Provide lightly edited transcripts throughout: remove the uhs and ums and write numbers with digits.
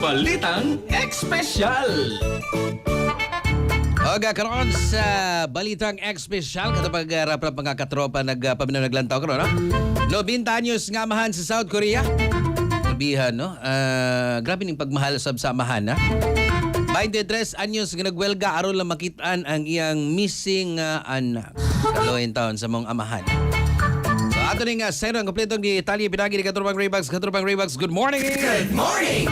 Balitang Espesyal. Oga karon sa Balitang Espesyal katapag rap mga katropa naglantaw karon no. 90 anyos nga amahan sa South Korea. Sabihan no. Grabe ning pagmahal sa amahan ha. 23 anyos nga nagwelga aron lang makitaan ang iyang missing anak. Kalohin taon sa mong amahan. So ato ning sero ang kompletong detalye pinagi ni Katropang Raybags. Good morning. Good morning.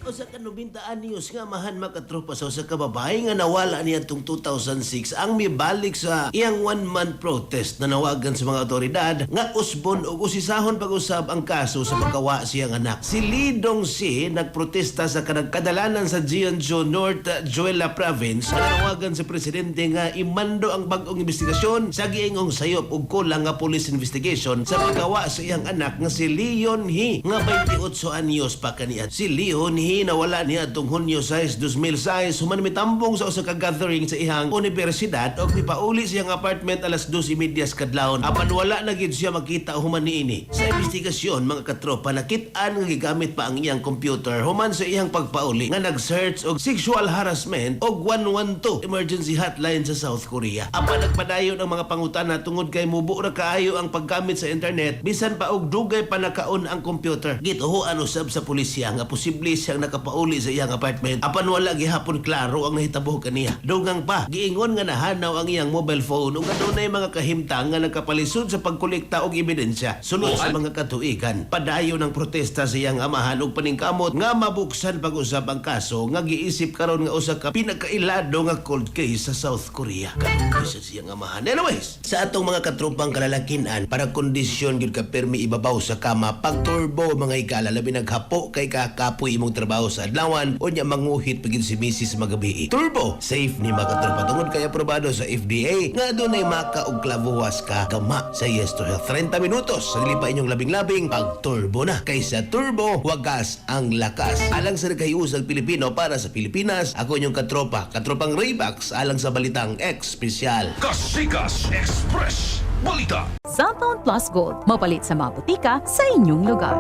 Sa kanubintaan niyos nga mahan makatropa sa usa ka babae nga nawala niya tung 2006 ang mibalik sa iyang one-month protest na nawagan sa mga otoridad nga usbon ug usisahon pag-usab ang kaso sa pagkawa siyang anak. Si Lee Dong-si nagprotesta sa kadalanan sa Jeonju North Jeolla Province na nawagan sa presidente nga imando ang bag-ong investigasyon sa giingong sayop ug kulang nga police investigation sa pagkawa sa iyang anak nga si Lee Yeon-hee nga 28 anyos pa kaniya. Si Lee Yeon-hee nawala niya atong Hunyo 6, 2006 human mitambong sa usa ka gathering sa ihang universidad o mipauli siyang apartment alas 2:30 kadlawon. Apan wala na gid siya makita human niini. Sa investigasyon mga katropa nakit-an nga gigamit pa ang iyang computer human sa iyang pagpauli nga nag-search og sexual harassment og 112 emergency hotline sa South Korea. Apan nagpadayon ang mga pangutana tungod kay mubo ra kaayo ang paggamit sa internet bisan pa og dugay pa nakaon ang computer. Gituhuan usab sa pulisya nga posible siyang nakapauli sa iyang apartment apan wala gihapon klaro ang nahitabo kaniya. Dugang pa giingon nga nahanaw ang iyang mobile phone ug adunay mga kahimtang nga nagkapalisod sa pagkolekta og ebidensya. Sunod sa mga katuigan padayon ng protesta sa iyang amahan ug paningkamot nga mabuksan pag-usab ang kaso nga giisip karon nga usa ka pinakailado nga cold case sa South Korea. Kanon sa siyang amahan. Anyways, sa atong mga katropang kalalakinan para kondisyon gyud ka permi ibabaw sa kama pag-turbo mga ikala labi naghapo kay kakapoy imong trabaho sa adlawan o niya manguhit pagin si Mrs. Magabi. Turbo, safe ni makatropa tungod kay aprobado sa FDA nga dunay maka og klavuwas ka gama sa Yes to Health. 30 minutos sa pa inyong labing-labing pag turbo na. Kaysa turbo, wagas ang lakas. Alang sa nagkayusag Pilipino para sa Pilipinas, ako inyong katropang Raybags alang sa Balitang Espesyal. Kasikas Express Balita. Cellphone Plus Gold. Mapalit sa mga butika sa inyong lugar.